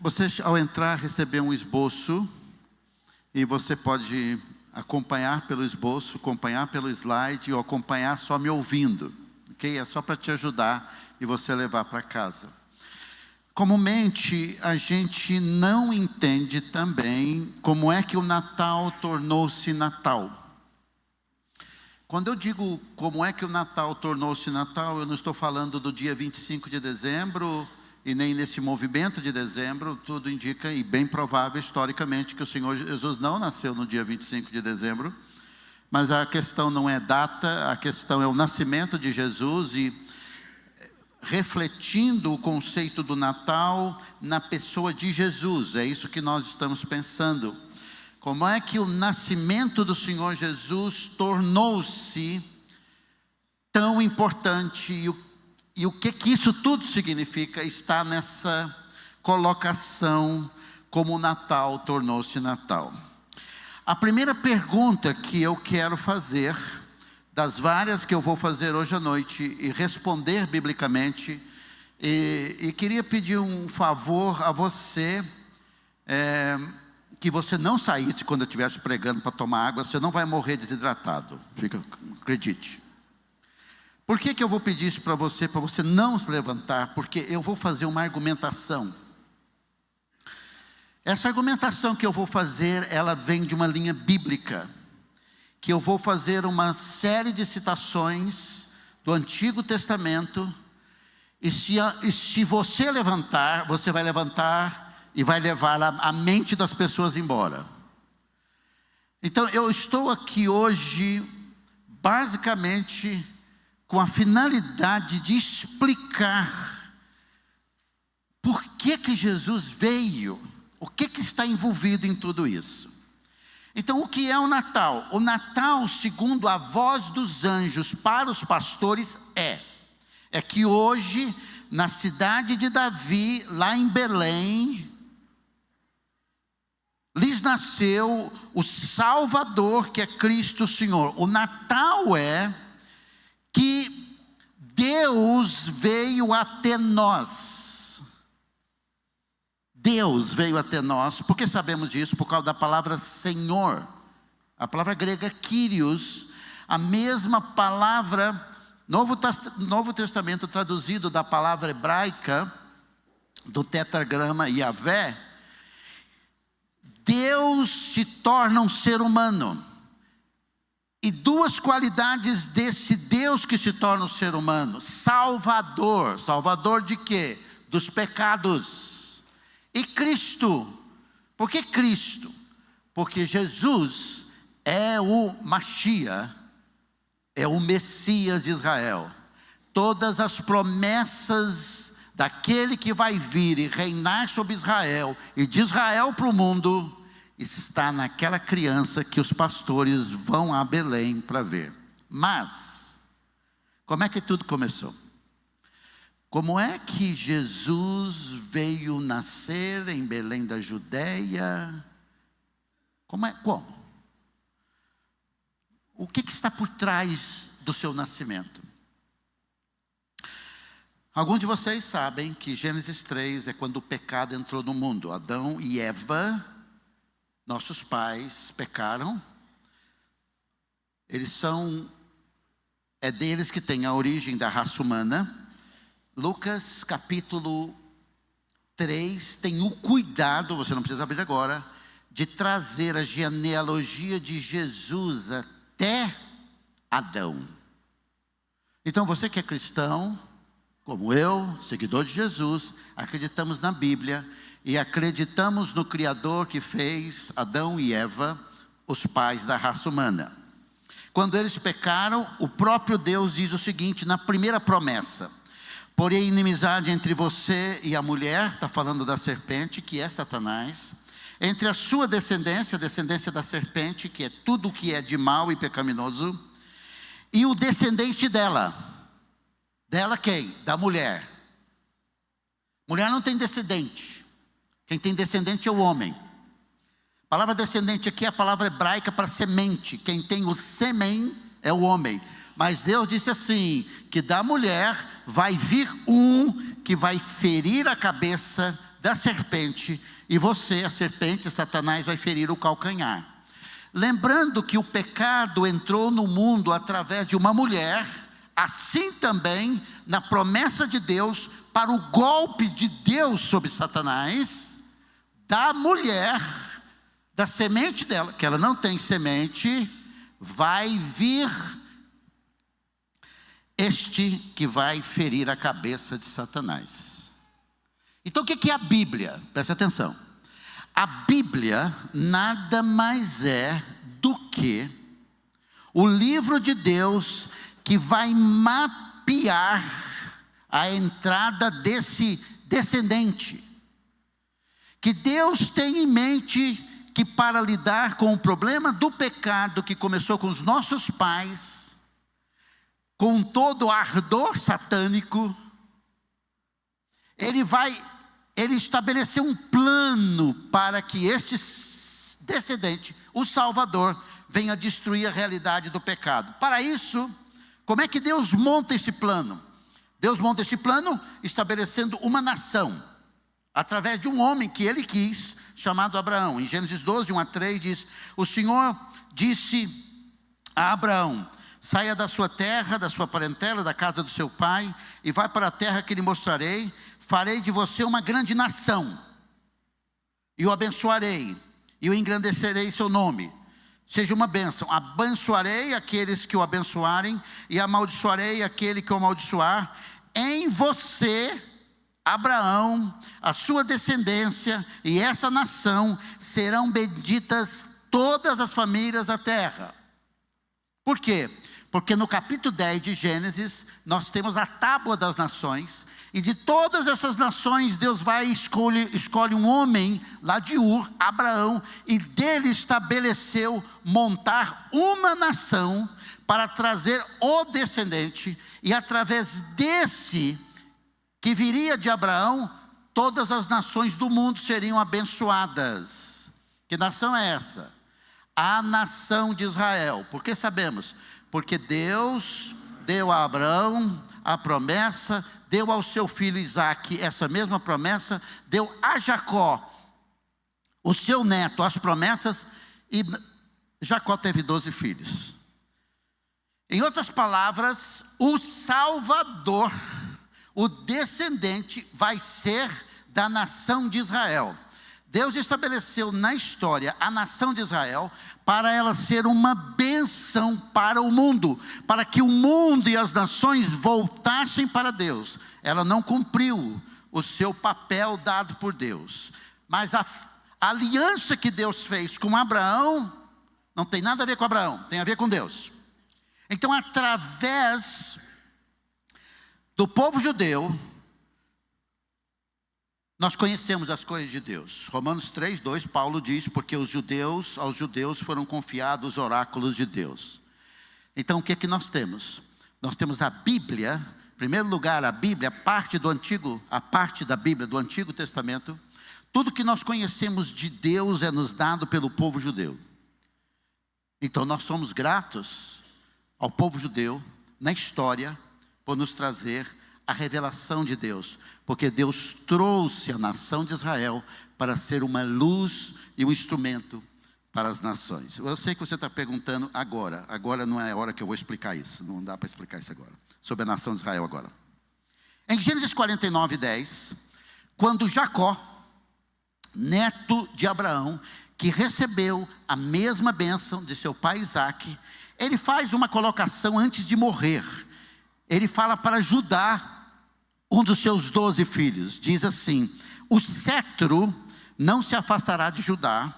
Você, ao entrar, recebeu um esboço, e você pode acompanhar pelo esboço, acompanhar pelo slide, ou acompanhar só me ouvindo, ok? É só para te ajudar e você levar para casa. Comumente, a gente não entende também como é que o Natal tornou-se Natal. Quando eu digo como é que o Natal tornou-se Natal, eu não estou falando do dia 25 de dezembro, e nem nesse movimento de dezembro. Tudo indica, e bem provável historicamente, que o Senhor Jesus não nasceu no dia 25 de dezembro. Mas a questão não é data, a questão é o nascimento de Jesus, e refletindo o conceito do Natal na pessoa de Jesus. É isso que nós estamos pensando. Como é que o nascimento do Senhor Jesus tornou-se tão importante, e o que isso tudo significa, está nessa colocação, como o Natal tornou-se Natal. A primeira pergunta que eu quero fazer, das várias que eu vou fazer hoje à noite, e responder biblicamente, e queria pedir um favor a você, que você não saísse quando eu estivesse pregando para tomar água. Você não vai morrer desidratado, acredite. Por que eu vou pedir isso para você não se levantar? Porque eu vou fazer uma argumentação. Essa argumentação que eu vou fazer, ela vem de uma linha bíblica, que eu vou fazer uma série de citações do Antigo Testamento, e se você levantar, você vai levantar e vai levar a mente das pessoas embora. Então, eu estou aqui hoje, basicamente, com a finalidade de explicar por que Jesus veio, o que está envolvido em tudo isso. Então, o que é o Natal? O Natal, segundo a voz dos anjos para os pastores, é que hoje, na cidade de Davi, lá em Belém, lhes nasceu o Salvador, que é Cristo Senhor. O Natal é que Deus veio até nós. Deus veio até nós. Por que sabemos disso? Por causa da palavra Senhor. A palavra grega Kyrios, a mesma palavra, Novo Testamento traduzido da palavra hebraica, do tetragrama Yahvé. Deus se torna um ser humano. E duas qualidades desse Deus que se torna um ser humano: Salvador. Salvador de quê? Dos pecados. E Cristo. Por que Cristo? Porque Jesus é o Mashiach, é o Messias de Israel. Todas as promessas daquele que vai vir e reinar sobre Israel, e de Israel para o mundo, está naquela criança que os pastores vão a Belém para ver. Mas, como é que tudo começou? Como é que Jesus veio nascer em Belém da Judeia? Como? O que está por trás do seu nascimento? Alguns de vocês sabem que Gênesis 3 é quando o pecado entrou no mundo. Adão e Eva, nossos pais, pecaram. É deles que tem a origem da raça humana. Lucas capítulo 3 tem o cuidado, você não precisa abrir agora, de trazer a genealogia de Jesus até Adão. Então você que é cristão, como eu, seguidor de Jesus, acreditamos na Bíblia e acreditamos no Criador que fez Adão e Eva, os pais da raça humana. Quando eles pecaram, o próprio Deus diz o seguinte na primeira promessa: porém inimizade entre você e a mulher, está falando da serpente, que é Satanás, entre a sua descendência, a descendência da serpente, que é tudo o que é de mal e pecaminoso, e o descendente dela. Dela quem? Da mulher. Mulher não tem descendente. Quem tem descendente é o homem. A palavra descendente aqui é a palavra hebraica para semente. Quem tem o sêmen é o homem. Mas Deus disse assim, que da mulher vai vir um que vai ferir a cabeça da serpente, e você, a serpente, Satanás, vai ferir o calcanhar. Lembrando que o pecado entrou no mundo através de uma mulher, assim também, na promessa de Deus, para o golpe de Deus sobre Satanás, da mulher, da semente dela, que ela não tem semente, vai vir este que vai ferir a cabeça de Satanás. Então o que é a Bíblia? Presta atenção. A Bíblia nada mais é do que o livro de Deus que vai mapear a entrada desse descendente. Que Deus tem em mente que para lidar com o problema do pecado que começou com os nossos pais, com todo o ardor satânico, Ele estabeleceu um plano para que este descendente, o Salvador, venha destruir a realidade do pecado. Para isso, como é que Deus monta esse plano? Deus monta esse plano estabelecendo uma nação, através de um homem que Ele quis, chamado Abraão. Em Gênesis 12, 1 a 3 diz: o Senhor disse a Abraão: saia da sua terra, da sua parentela, da casa do seu pai, e vai para a terra que lhe mostrarei. Farei de você uma grande nação, e o abençoarei, e o engrandecerei seu nome. Seja uma bênção. Abençoarei aqueles que o abençoarem, e amaldiçoarei aquele que o amaldiçoar. Em você, Abraão, a sua descendência e essa nação serão benditas todas as famílias da terra. Por quê? Porque no capítulo 10 de Gênesis, nós temos a tábua das nações, e de todas essas nações, Deus escolhe um homem lá de Ur, Abraão, e dele estabeleceu montar uma nação para trazer o descendente, e através desse que viria de Abraão, todas as nações do mundo seriam abençoadas. Que nação é essa? A nação de Israel. Por que sabemos? Porque Deus deu a Abraão a promessa, deu ao seu filho Isaque essa mesma promessa, deu a Jacó, o seu neto, as promessas, e Jacó teve 12 filhos. Em outras palavras, o Salvador, o descendente, vai ser da nação de Israel. Deus estabeleceu na história a nação de Israel para ela ser uma bênção para o mundo, para que o mundo e as nações voltassem para Deus. Ela não cumpriu o seu papel dado por Deus, mas a aliança que Deus fez com Abraão não tem nada a ver com Abraão, tem a ver com Deus. Então, através do povo judeu, nós conhecemos as coisas de Deus. Romanos 3, 2, Paulo diz: porque aos judeus foram confiados os oráculos de Deus. Então o que é que nós temos? Nós temos a Bíblia. Em primeiro lugar, a Bíblia, a parte da Bíblia do Antigo Testamento. Tudo que nós conhecemos de Deus é nos dado pelo povo judeu. Então nós somos gratos ao povo judeu, na história, por nos trazer a revelação de Deus, porque Deus trouxe a nação de Israel para ser uma luz e um instrumento para as nações. Eu sei que você está perguntando agora não é a hora que eu vou explicar isso, não dá para explicar isso agora, sobre a nação de Israel agora. Em Gênesis 49, 10, quando Jacó, neto de Abraão, que recebeu a mesma bênção de seu pai Isaque, ele faz uma colocação antes de morrer. Ele fala para Judá, um dos seus 12 filhos, diz assim: o cetro não se afastará de Judá,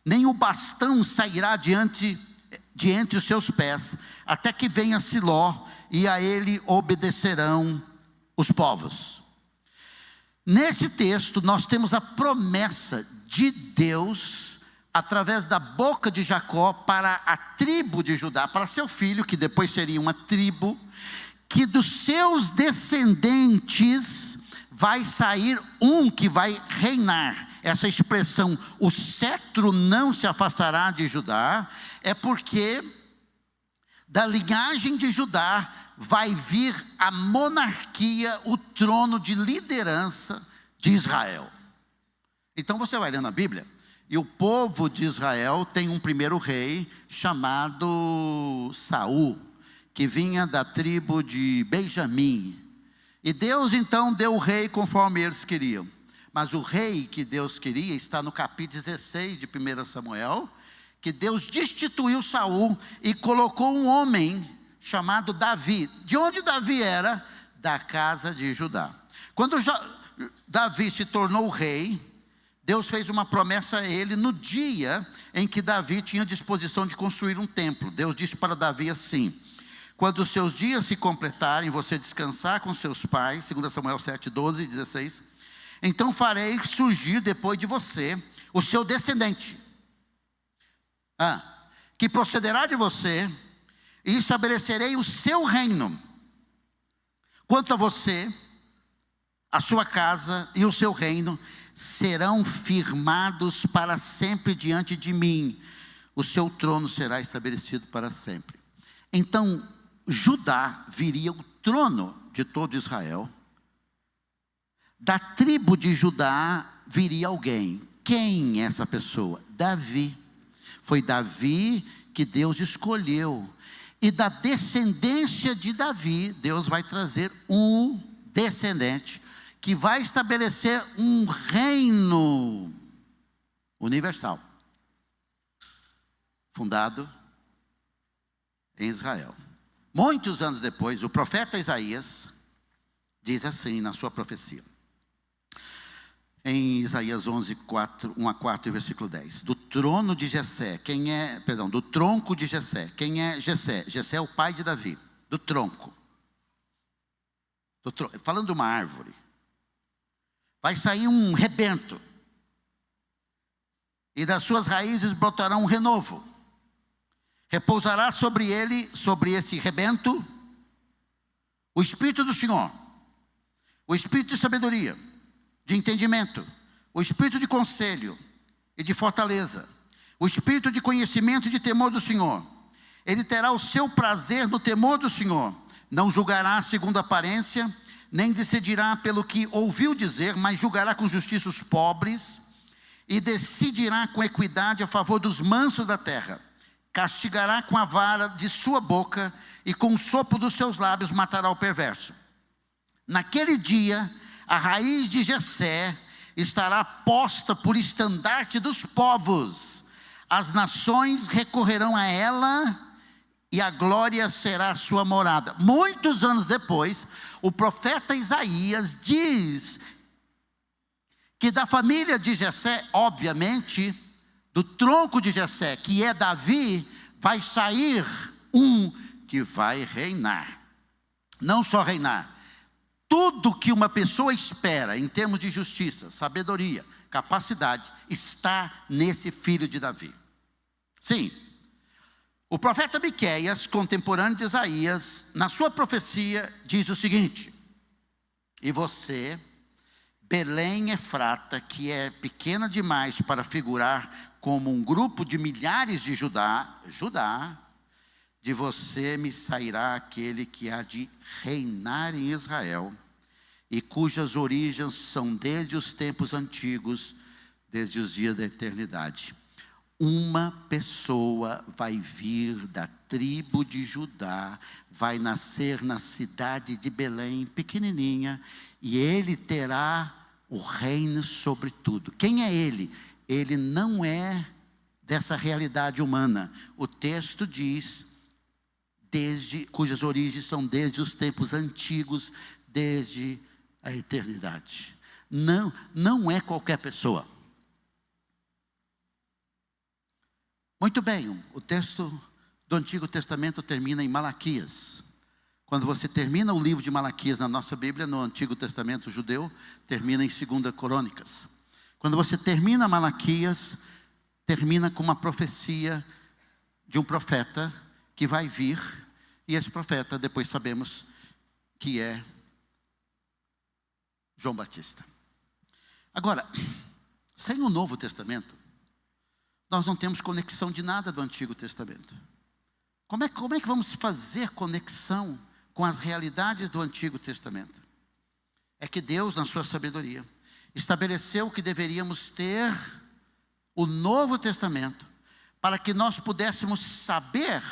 nem o bastão sairá de entre os seus pés, até que venha Siló, e a ele obedecerão os povos. Nesse texto nós temos a promessa de Deus, através da boca de Jacó, para a tribo de Judá, para seu filho, que depois seria uma tribo, que dos seus descendentes vai sair um que vai reinar. Essa expressão, o cetro não se afastará de Judá, é porque da linhagem de Judá vai vir a monarquia, o trono de liderança de Israel. Então você vai ler na Bíblia, e o povo de Israel tem um primeiro rei chamado Saul, que vinha da tribo de Benjamim. E Deus então deu o rei conforme eles queriam. Mas o rei que Deus queria está no capítulo 16 de 1 Samuel, que Deus destituiu Saul e colocou um homem chamado Davi. De onde Davi era? Da casa de Judá. Quando Davi se tornou rei, Deus fez uma promessa a ele no dia em que Davi tinha disposição de construir um templo. Deus disse para Davi assim: quando os seus dias se completarem, você descansar com seus pais, 2 Samuel 7, 12 e 16, então farei surgir depois de você o seu descendente, que procederá de você, e estabelecerei o seu reino. Quanto a você, a sua casa e o seu reino serão firmados para sempre diante de mim. O seu trono será estabelecido para sempre. Então, Judá viria o trono de todo Israel. Da tribo de Judá viria alguém. Quem é essa pessoa? Davi. Foi Davi que Deus escolheu. E da descendência de Davi, Deus vai trazer um descendente que vai estabelecer um reino universal, fundado em Israel. Muitos anos depois, o profeta Isaías diz assim na sua profecia, em Isaías 11, 1 a 4, versículo 10. Do trono de Jessé, do tronco de Jessé. Quem é Jessé? Jessé é o pai de Davi. Do tronco. Falando de uma árvore. Vai sair um rebento. E das suas raízes brotará um renovo. Repousará sobre ele, sobre esse rebento, o Espírito do Senhor. O Espírito de sabedoria, de entendimento, o espírito de conselho e de fortaleza, o espírito de conhecimento e de temor do Senhor. Ele terá o seu prazer no temor do Senhor. Não julgará segundo a aparência, nem decidirá pelo que ouviu dizer, mas julgará com justiça os pobres e decidirá com equidade a favor dos mansos da terra. Castigará com a vara de sua boca e com o sopro dos seus lábios matará o perverso. Naquele dia, a raiz de Jessé estará posta por estandarte dos povos. As nações recorrerão a ela e a glória será a sua morada. Muitos anos depois, o profeta Isaías diz que da família de Jessé, obviamente, do tronco de Jessé, que é Davi, vai sair um que vai reinar. Não só reinar. Tudo que uma pessoa espera em termos de justiça, sabedoria, capacidade, está nesse filho de Davi. Sim. O profeta Miqueias, contemporâneo de Isaías, na sua profecia, diz o seguinte: e você, Belém Efrata, que é pequena demais para figurar como um grupo de milhares de Judá, de você me sairá aquele que há de reinar em Israel, e cujas origens são desde os tempos antigos, desde os dias da eternidade. Uma pessoa vai vir da tribo de Judá, vai nascer na cidade de Belém, pequenininha, e ele terá o reino sobre tudo. Quem é ele? Ele não é dessa realidade humana. O texto diz, cujas origens são desde os tempos antigos, desde a eternidade. Não é qualquer pessoa. Muito bem, o texto do Antigo Testamento termina em Malaquias. Quando você termina o livro de Malaquias na nossa Bíblia, no Antigo Testamento judeu, termina em 2 Crônicas. Quando você termina Malaquias, termina com uma profecia de um profeta que vai vir, e esse profeta depois sabemos que é João Batista. Agora, sem o Novo Testamento, nós não temos conexão de nada do Antigo Testamento. Como é que vamos fazer conexão com as realidades do Antigo Testamento? É que Deus, na sua sabedoria, estabeleceu que deveríamos ter o Novo Testamento, para que nós pudéssemos saber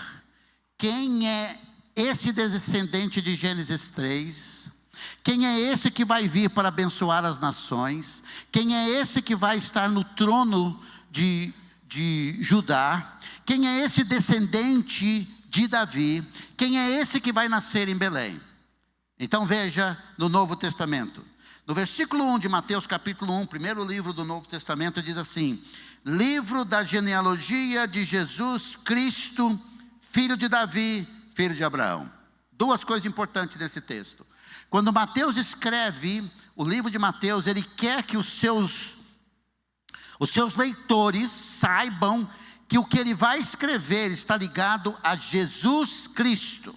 quem é esse descendente de Gênesis 3, quem é esse que vai vir para abençoar as nações, quem é esse que vai estar no trono de Judá, quem é esse descendente de Davi, quem é esse que vai nascer em Belém. Então veja no Novo Testamento, no versículo 1 de Mateus capítulo 1, primeiro livro do Novo Testamento, diz assim: livro da genealogia de Jesus Cristo, filho de Davi, filho de Abraão. Duas coisas importantes nesse texto. Quando Mateus escreve o livro de Mateus, ele quer que os seus leitores saibam que o que ele vai escrever está ligado a Jesus Cristo.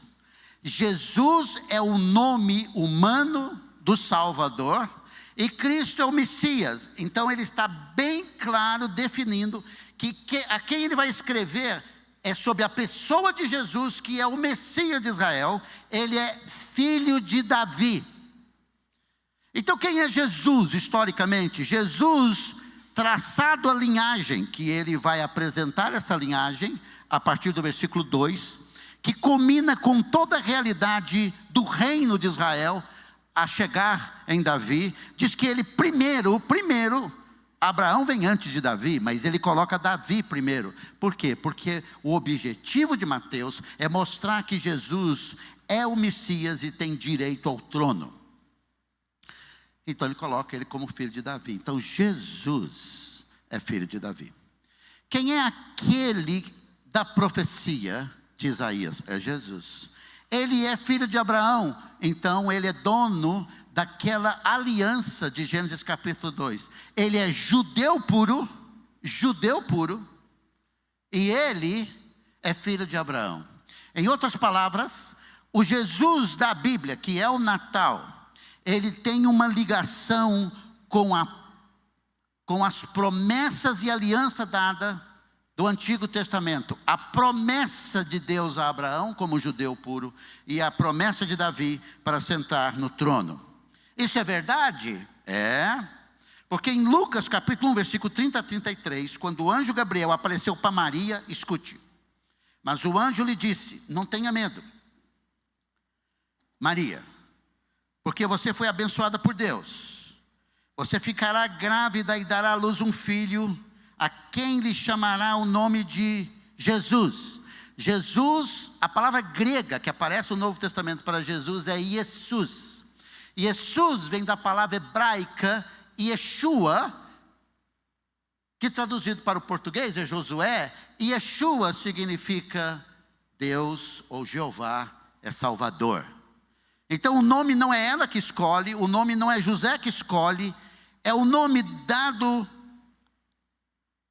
Jesus é o nome humano do Salvador e Cristo é o Messias. Então ele está bem claro definindo que a quem ele vai escrever é sobre a pessoa de Jesus, que é o Messias de Israel. Ele é filho de Davi. Então quem é Jesus historicamente? Jesus, traçado a linhagem, que ele vai apresentar essa linhagem a partir do versículo 2, que combina com toda a realidade do reino de Israel a chegar em Davi. Diz que ele primeiro, Abraão vem antes de Davi, mas ele coloca Davi primeiro. Por quê? Porque o objetivo de Mateus é mostrar que Jesus é o Messias e tem direito ao trono. Então ele coloca ele como filho de Davi. Então Jesus é filho de Davi. Quem é aquele da profecia de Isaías? É Jesus. Ele é filho de Abraão, então ele é dono daquela aliança de Gênesis capítulo 2. Ele é judeu puro, e ele é filho de Abraão. Em outras palavras, o Jesus da Bíblia, que é o Natal, ele tem uma ligação com as promessas e aliança dada do Antigo Testamento. A promessa de Deus a Abraão como judeu puro e a promessa de Davi para sentar no trono. Isso é verdade? É. Porque em Lucas capítulo 1, versículo 30 a 33, quando o anjo Gabriel apareceu para Maria, escute. Mas o anjo lhe disse: não tenha medo, Maria, porque você foi abençoada por Deus. Você ficará grávida e dará à luz um filho, a quem lhe chamará o nome de Jesus. Jesus, a palavra grega que aparece no Novo Testamento para Jesus é Jesus. Jesus vem da palavra hebraica Yeshua, que traduzido para o português é Josué. E Yeshua significa Deus ou Jeová é Salvador. Então o nome não é ela que escolhe, o nome não é José que escolhe, é o nome dado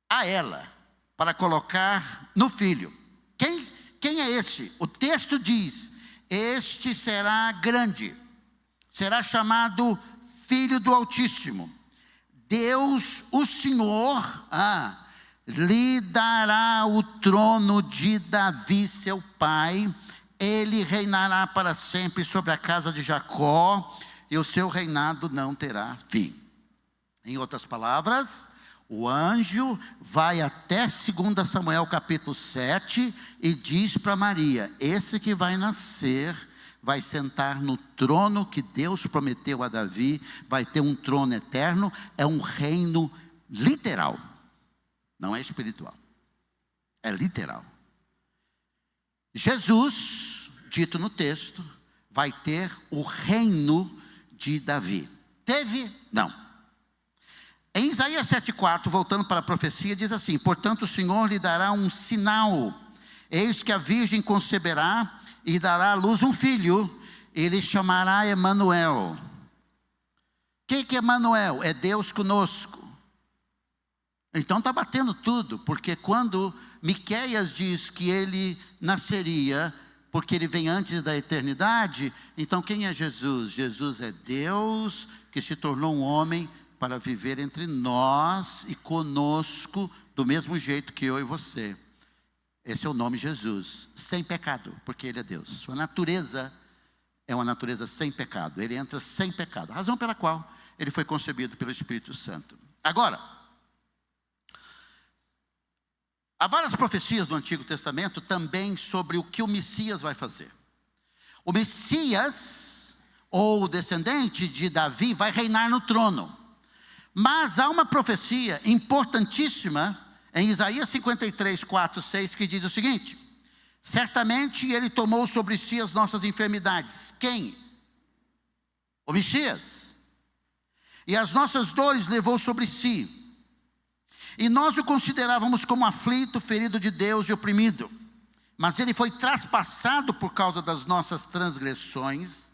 a ela, para colocar no filho. Quem é esse? O texto diz: este será grande, será chamado Filho do Altíssimo. Deus, o Senhor, lhe dará o trono de Davi, seu pai. Ele reinará para sempre sobre a casa de Jacó, e o seu reinado não terá fim. Em outras palavras, o anjo vai até 2 Samuel capítulo 7 e diz para Maria: esse que vai nascer vai sentar no trono que Deus prometeu a Davi, vai ter um trono eterno. É um reino literal, não é espiritual, é literal. Jesus, dito no texto, vai ter o reino de Davi. Teve? Não. Em Isaías 7,4, voltando para a profecia, diz assim: portanto o Senhor lhe dará um sinal, eis que a virgem conceberá e dará à luz um filho, ele chamará Emanuel. O que é Emanuel? É Deus conosco. Então está batendo tudo, porque quando Miqueias diz que ele nasceria, porque ele vem antes da eternidade, então quem é Jesus? Jesus é Deus que se tornou um homem para viver entre nós e conosco, do mesmo jeito que eu e você. Esse é o nome Jesus, sem pecado, porque ele é Deus. Sua natureza é uma natureza sem pecado, ele entra sem pecado. A razão pela qual ele foi concebido pelo Espírito Santo. Agora, há várias profecias no Antigo Testamento também sobre o que o Messias vai fazer. O Messias, ou o descendente de Davi, vai reinar no trono. Mas há uma profecia importantíssima em Isaías 53, 4, 6, que diz o seguinte: certamente ele tomou sobre si as nossas enfermidades. Quem? O Messias. E as nossas dores levou sobre si. E nós o considerávamos como aflito, ferido de Deus e oprimido. Mas ele foi traspassado por causa das nossas transgressões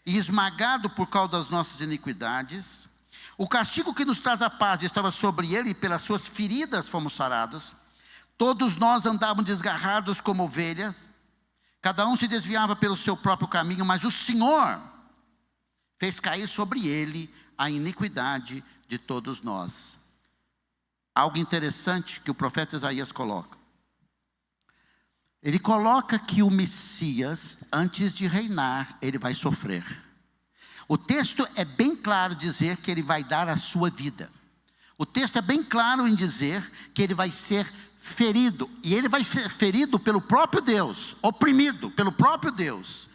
e esmagado por causa das nossas iniquidades. O castigo que nos traz a paz estava sobre ele, e pelas suas feridas fomos sarados. Todos nós andávamos desgarrados como ovelhas, cada um se desviava pelo seu próprio caminho, mas o Senhor fez cair sobre ele a iniquidade de todos nós. Algo interessante que o profeta Isaías coloca. Ele coloca que o Messias, antes de reinar, ele vai sofrer. O texto é bem claro dizer que ele vai dar a sua vida. O texto é bem claro em dizer que ele vai ser ferido. E ele vai ser ferido pelo próprio Deus, oprimido pelo próprio Deus.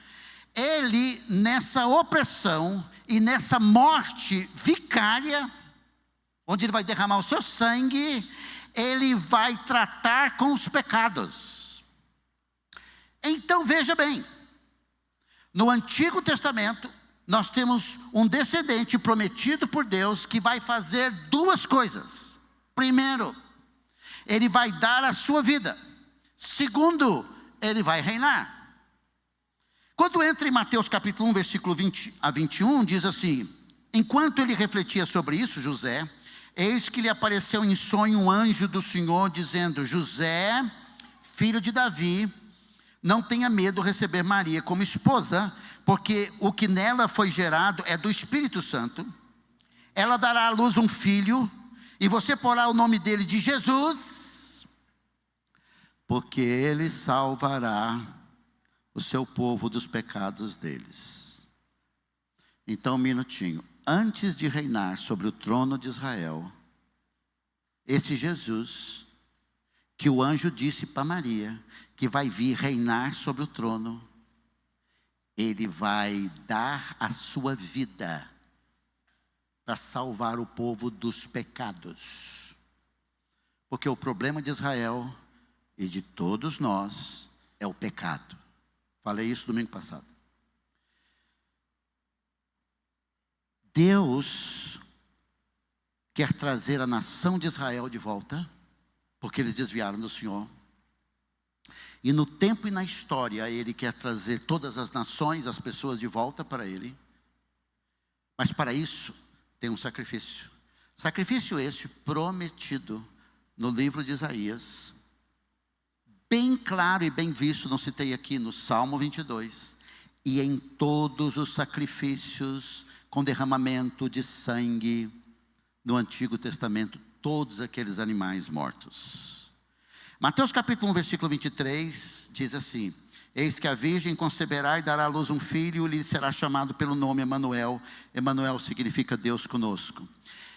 Ele, nessa opressão e nessa morte vicária, onde ele vai derramar o seu sangue, ele vai tratar com os pecados. Então veja bem, no Antigo Testamento, nós temos um descendente prometido por Deus que vai fazer duas coisas. Primeiro, ele vai dar a sua vida. Segundo, ele vai reinar. Quando entra em Mateus capítulo 1, versículo 20 a 21, diz assim: enquanto ele refletia sobre isso, José, eis que lhe apareceu em sonho um anjo do Senhor, dizendo: José, filho de Davi, não tenha medo de receber Maria como esposa, porque o que nela foi gerado é do Espírito Santo. Ela dará à luz um filho, e você porá o nome dele de Jesus, porque ele salvará o seu povo dos pecados deles. Então, um minutinho. Antes de reinar sobre o trono de Israel, esse Jesus, que o anjo disse para Maria, que vai vir reinar sobre o trono, ele vai dar a sua vida para salvar o povo dos pecados. Porque o problema de Israel e de todos nós é o pecado. Falei isso domingo passado. Deus quer trazer a nação de Israel de volta, porque eles desviaram do Senhor. E no tempo e na história, Ele quer trazer todas as nações, as pessoas de volta para Ele. Mas para isso, tem um sacrifício. Sacrifício este prometido no livro de Isaías, bem claro e bem visto, não citei aqui, no Salmo 22. E em todos os sacrifícios com derramamento de sangue no Antigo Testamento, todos aqueles animais mortos. Mateus capítulo 1, versículo 23, diz assim: eis que a virgem conceberá e dará à luz um filho, e lhe será chamado pelo nome Emanuel. Emanuel significa Deus conosco.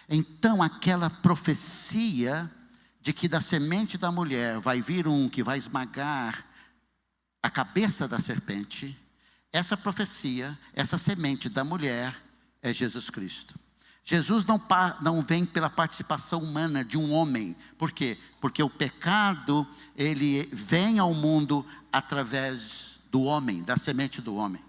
Então aquela profecia de que da semente da mulher vai vir um que vai esmagar a cabeça da serpente, essa profecia, essa semente da mulher é Jesus Cristo. Jesus não vem pela participação humana de um homem. Por quê? Porque o pecado, ele vem ao mundo através do homem, da semente do homem.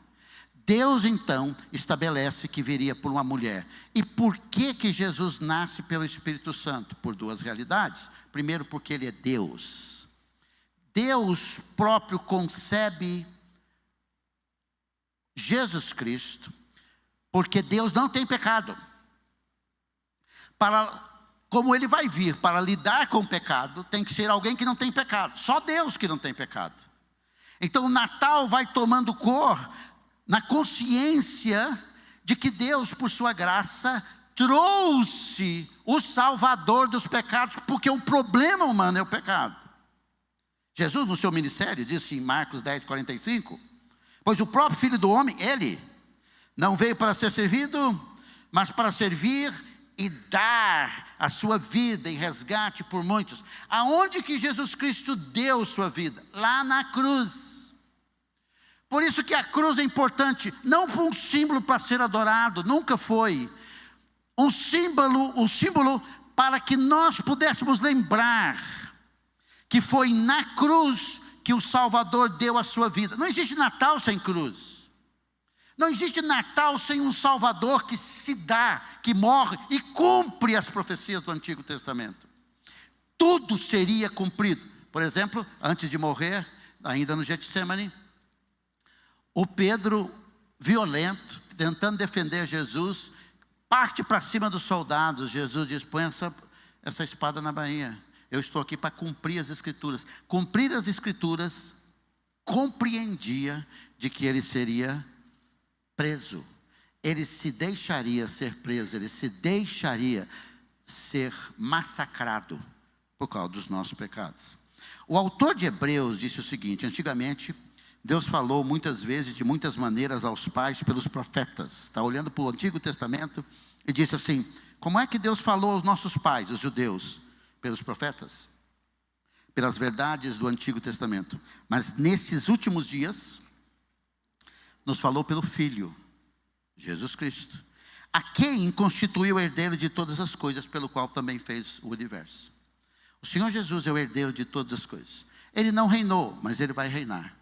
Deus então estabelece que viria por uma mulher. E por que Jesus nasce pelo Espírito Santo? Por duas realidades. Primeiro, porque Ele é Deus. Deus próprio concebe Jesus Cristo, porque Deus não tem pecado. Como Ele vai vir para lidar com o pecado, tem que ser alguém que não tem pecado. Só Deus que não tem pecado. Então o Natal vai tomando cor na consciência de que Deus, por sua graça, trouxe o Salvador dos pecados, porque o problema humano é o pecado. Jesus, no seu ministério, disse em Marcos 10, 45, pois o próprio Filho do Homem, Ele, não veio para ser servido, mas para servir e dar a sua vida em resgate por muitos. Aonde que Jesus Cristo deu sua vida? Lá na cruz. Por isso que a cruz é importante, não por um símbolo para ser adorado, nunca foi. Um símbolo para que nós pudéssemos lembrar que foi na cruz que o Salvador deu a sua vida. Não existe Natal sem cruz. Não existe Natal sem um Salvador que se dá, que morre e cumpre as profecias do Antigo Testamento. Tudo seria cumprido. Por exemplo, antes de morrer, ainda no Getsemane, o Pedro, violento, tentando defender Jesus, parte para cima dos soldados. Jesus diz: põe essa espada na bainha. Eu estou aqui para cumprir as Escrituras. Cumprir as Escrituras compreendia de que ele seria preso. Ele se deixaria ser preso, ele se deixaria ser massacrado por causa dos nossos pecados. O autor de Hebreus disse o seguinte: antigamente Deus falou muitas vezes, de muitas maneiras, aos pais pelos profetas. Está olhando para o Antigo Testamento e disse assim: como é que Deus falou aos nossos pais, os judeus? Pelos profetas, pelas verdades do Antigo Testamento. Mas nesses últimos dias, nos falou pelo Filho, Jesus Cristo, a quem constituiu o herdeiro de todas as coisas, pelo qual também fez o universo. O Senhor Jesus é o herdeiro de todas as coisas. Ele não reinou, mas ele vai reinar.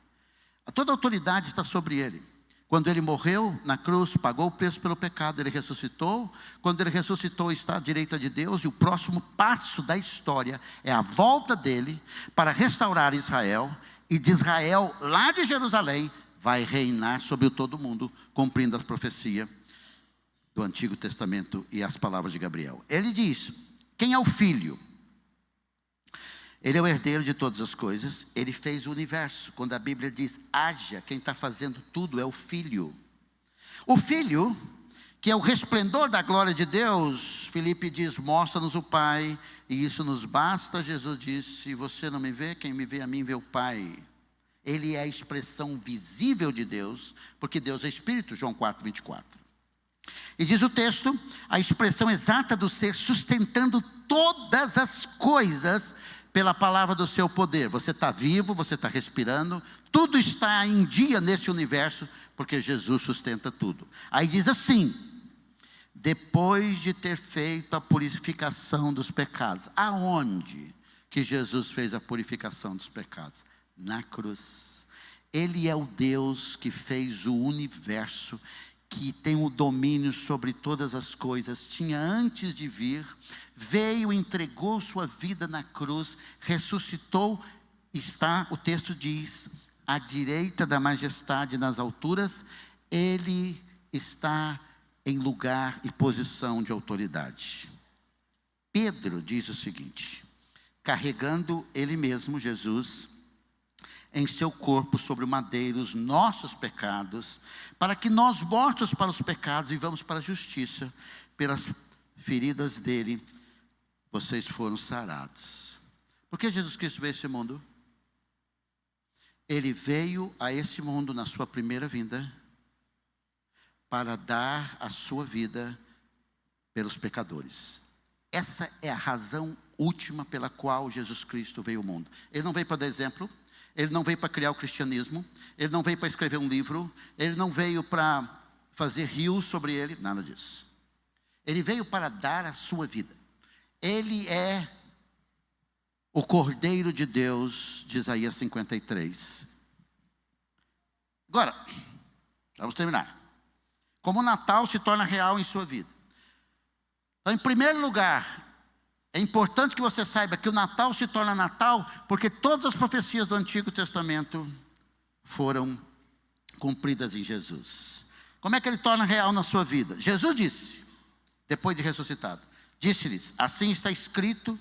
Toda a autoridade está sobre ele. Quando ele morreu na cruz, pagou o preço pelo pecado, ele ressuscitou. Quando ele ressuscitou, está à direita de Deus. E o próximo passo da história é a volta dele para restaurar Israel. E de Israel, lá de Jerusalém, vai reinar sobre todo mundo, cumprindo a profecia do Antigo Testamento e as palavras de Gabriel. Ele diz: quem é o Filho? Ele é o herdeiro de todas as coisas. Ele fez o universo. Quando a Bíblia diz haja, quem está fazendo tudo é o Filho. O Filho, que é o resplendor da glória de Deus. Filipe diz: mostra-nos o Pai, e isso nos basta. Jesus disse: se você não me vê, quem me vê a mim vê o Pai. Ele é a expressão visível de Deus, porque Deus é Espírito, João 4:24. E diz o texto, a expressão exata do ser, sustentando todas as coisas pela palavra do seu poder. Você está vivo, você está respirando, tudo está em dia nesse universo, porque Jesus sustenta tudo. Aí diz assim: depois de ter feito a purificação dos pecados. Aonde que Jesus fez a purificação dos pecados? Na cruz. Ele é o Deus que fez o universo, que tem o domínio sobre todas as coisas, tinha antes de vir, veio, entregou sua vida na cruz, ressuscitou, está, o texto diz, à direita da majestade nas alturas. Ele está em lugar e posição de autoridade. Pedro diz o seguinte: carregando ele mesmo, Jesus, em seu corpo sobre o madeiro os nossos pecados, para que nós, mortos para os pecados, vivamos para a justiça. Pelas feridas dele, vocês foram sarados. Por que Jesus Cristo veio a esse mundo? Ele veio a esse mundo na sua primeira vinda, para dar a sua vida pelos pecadores. Essa é a razão última pela qual Jesus Cristo veio ao mundo. Ele não veio para dar exemplo, ele não veio para criar o cristianismo, ele não veio para escrever um livro, ele não veio para fazer rios sobre ele, nada disso. Ele veio para dar a sua vida. Ele é o Cordeiro de Deus, de Isaías 53. Agora, vamos terminar. Como o Natal se torna real em sua vida. Então, em primeiro lugar, é importante que você saiba que o Natal se torna Natal porque todas as profecias do Antigo Testamento foram cumpridas em Jesus. Como é que ele torna real na sua vida? Jesus disse, depois de ressuscitado, disse-lhes: assim está escrito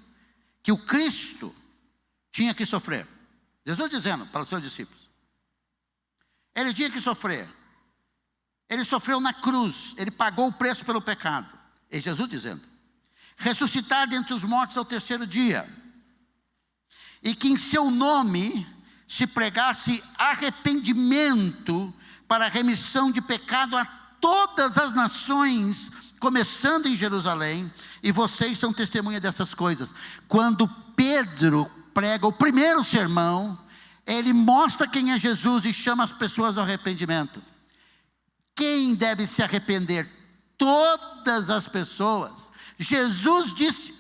que o Cristo tinha que sofrer. Jesus dizendo para os seus discípulos, ele tinha que sofrer. Ele sofreu na cruz, ele pagou o preço pelo pecado. E Jesus dizendo, ressuscitar dentre os mortos ao terceiro dia, e que em seu nome se pregasse arrependimento para a remissão de pecado a todas as nações, começando em Jerusalém, e vocês são testemunha dessas coisas. Quando Pedro prega o primeiro sermão, ele mostra quem é Jesus e chama as pessoas ao arrependimento. Quem deve se arrepender? Todas as pessoas. Jesus disse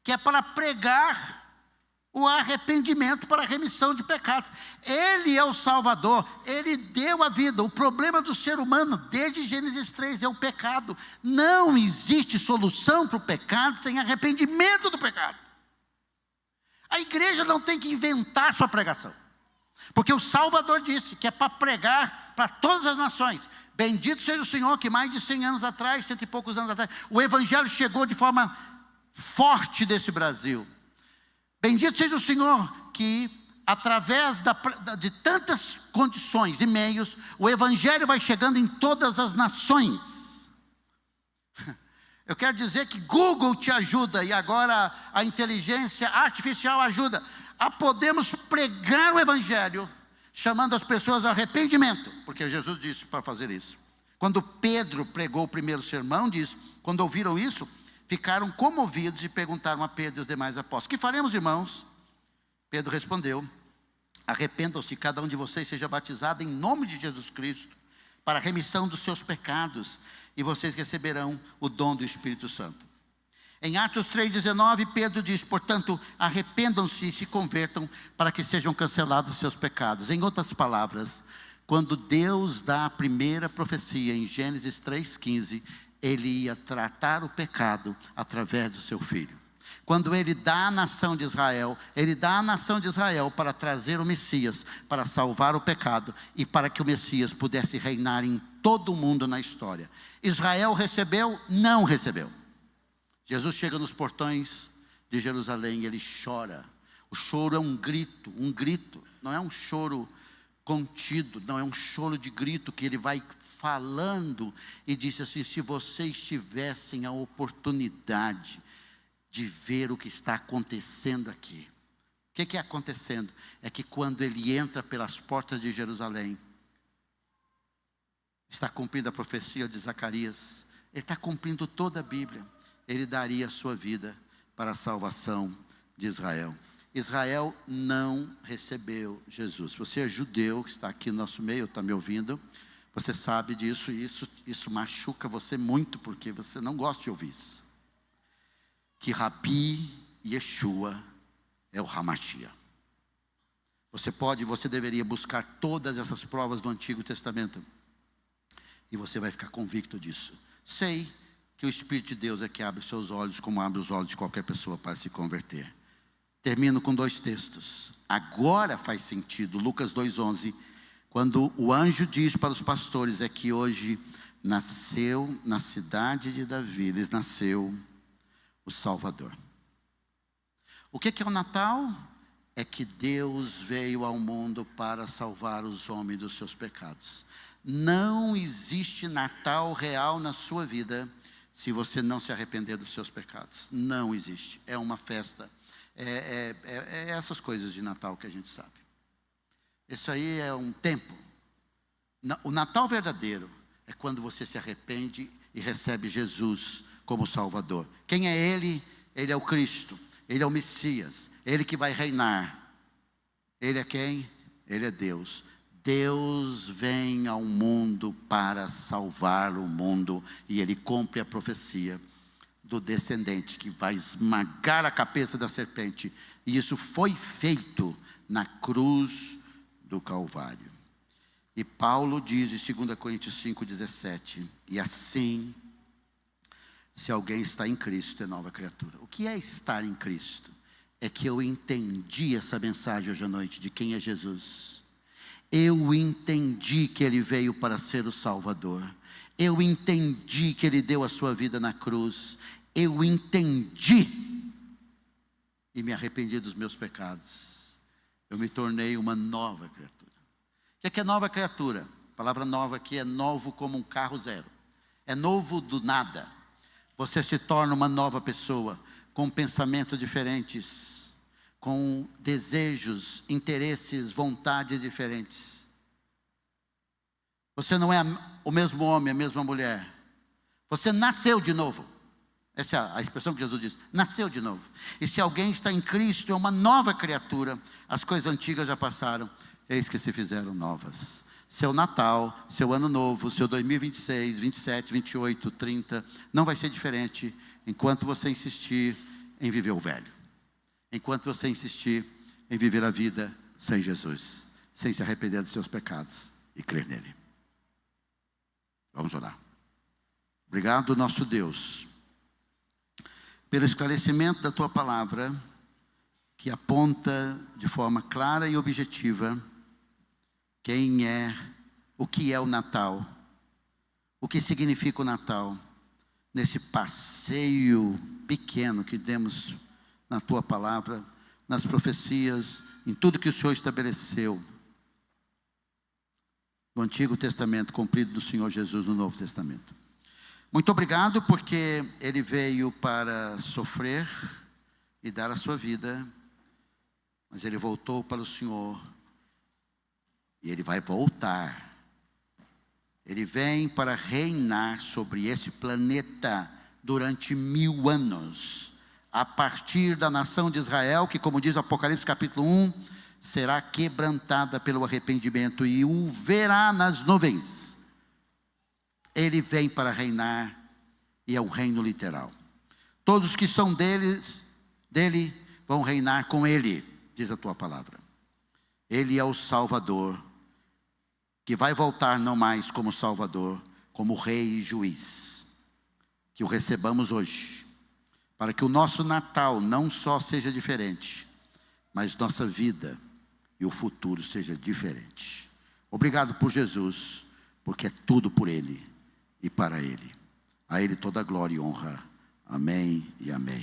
que é para pregar o arrependimento para a remissão de pecados. Ele é o Salvador, Ele deu a vida. O problema do ser humano, desde Gênesis 3, é o pecado. Não existe solução para o pecado sem arrependimento do pecado. A igreja não tem que inventar sua pregação, porque o Salvador disse que é para pregar para todas as nações. Bendito seja o Senhor, que mais de 100 anos atrás, 100 e poucos anos atrás, o Evangelho chegou de forma forte desse Brasil. Bendito seja o Senhor que, através de tantas condições e meios, o Evangelho vai chegando em todas as nações. Eu quero dizer que Google te ajuda, e agora a inteligência artificial ajuda a podermos pregar o Evangelho, chamando as pessoas ao arrependimento, porque Jesus disse para fazer isso. Quando Pedro pregou o primeiro sermão, diz, quando ouviram isso, ficaram comovidos e perguntaram a Pedro e os demais apóstolos: que faremos, irmãos? Pedro respondeu: arrependam-se, cada um de vocês seja batizado em nome de Jesus Cristo, para a remissão dos seus pecados, e vocês receberão o dom do Espírito Santo. Em Atos 3,19, Pedro diz, portanto, arrependam-se e se convertam, para que sejam cancelados os seus pecados. Em outras palavras, quando Deus dá a primeira profecia, em Gênesis 3,15, Ele ia tratar o pecado através do seu Filho. Quando Ele dá a nação de Israel, Ele dá a nação de Israel para trazer o Messias, para salvar o pecado, e para que o Messias pudesse reinar em todo o mundo na história. Israel recebeu? Não recebeu. Jesus chega nos portões de Jerusalém e Ele chora. O choro é um grito, não é um choro contido, não é um choro de grito, que Ele vai falando e disse assim: se vocês tivessem a oportunidade de ver o que está acontecendo aqui. O que é acontecendo? É que quando Ele entra pelas portas de Jerusalém, está cumprida a profecia de Zacarias, Ele está cumprindo toda a Bíblia. Ele daria a sua vida para a salvação de Israel. Israel não recebeu Jesus. Se você é judeu, que está aqui no nosso meio, está me ouvindo, você sabe disso, e isso machuca você muito, porque você não gosta de ouvir isso. Que Rabi Yeshua é o Hamashiach. Você deveria buscar todas essas provas do Antigo Testamento, e você vai ficar convicto disso. Sei que o Espírito de Deus é que abre os seus olhos, como abre os olhos de qualquer pessoa para se converter. Termino com 2 textos. Agora faz sentido, Lucas 2,11, quando o anjo diz para os pastores, é que hoje nasceu na cidade de Davi, nasceu o Salvador. O que é o Natal? É que Deus veio ao mundo para salvar os homens dos seus pecados. Não existe Natal real na sua vida se você não se arrepender dos seus pecados. Não existe. É uma festa. É essas coisas de Natal que a gente sabe. Isso aí é um tempo. O Natal verdadeiro é quando você se arrepende e recebe Jesus como Salvador. Quem é Ele? Ele é o Cristo. Ele é o Messias. Ele que vai reinar. Ele é quem? Ele é Deus. Deus vem ao mundo para salvar o mundo, e Ele cumpre a profecia do descendente que vai esmagar a cabeça da serpente, e isso foi feito na cruz do Calvário. E Paulo diz em 2 Coríntios 5,17, e assim, se alguém está em Cristo, é nova criatura. O que é estar em Cristo? É que eu entendi essa mensagem hoje à noite, de quem é Jesus. Eu entendi que Ele veio para ser o Salvador. Eu entendi que Ele deu a sua vida na cruz. Eu entendi e me arrependi dos meus pecados. Eu me tornei uma nova criatura. O que é nova criatura? A palavra nova aqui é novo como um carro zero. É novo do nada. Você se torna uma nova pessoa, com pensamentos diferentes, com desejos, interesses, vontades diferentes. Você não é o mesmo homem, a mesma mulher. Você nasceu de novo. Essa é a expressão que Jesus diz, nasceu de novo. E se alguém está em Cristo, é uma nova criatura. As coisas antigas já passaram, eis que se fizeram novas. Seu Natal, seu Ano Novo, seu 2026, 27, 28, 30, não vai ser diferente enquanto você insistir em viver o velho. Enquanto você insistir em viver a vida sem Jesus, sem se arrepender dos seus pecados e crer nele. Vamos orar. Obrigado, nosso Deus, pelo esclarecimento da tua palavra, que aponta de forma clara e objetiva quem é, o que é o Natal, o que significa o Natal, nesse passeio pequeno que demos na tua palavra, nas profecias, em tudo que o Senhor estabeleceu no Antigo Testamento, cumprido do Senhor Jesus no Novo Testamento. Muito obrigado, porque Ele veio para sofrer e dar a sua vida, mas Ele voltou para o Senhor, e Ele vai voltar. Ele vem para reinar sobre esse planeta durante 1000 anos, a partir da nação de Israel, que, como diz Apocalipse capítulo 1, será quebrantada pelo arrependimento e o verá nas nuvens. Ele vem para reinar, e é um reino literal. Todos os que são dele vão reinar com Ele, diz a tua palavra. Ele é o Salvador, que vai voltar não mais como Salvador, como Rei e Juiz. Que o recebamos hoje, para que o nosso Natal não só seja diferente, mas nossa vida e o futuro seja diferente. Obrigado por Jesus, porque é tudo por Ele e para Ele. A Ele toda a glória e honra. Amém e amém.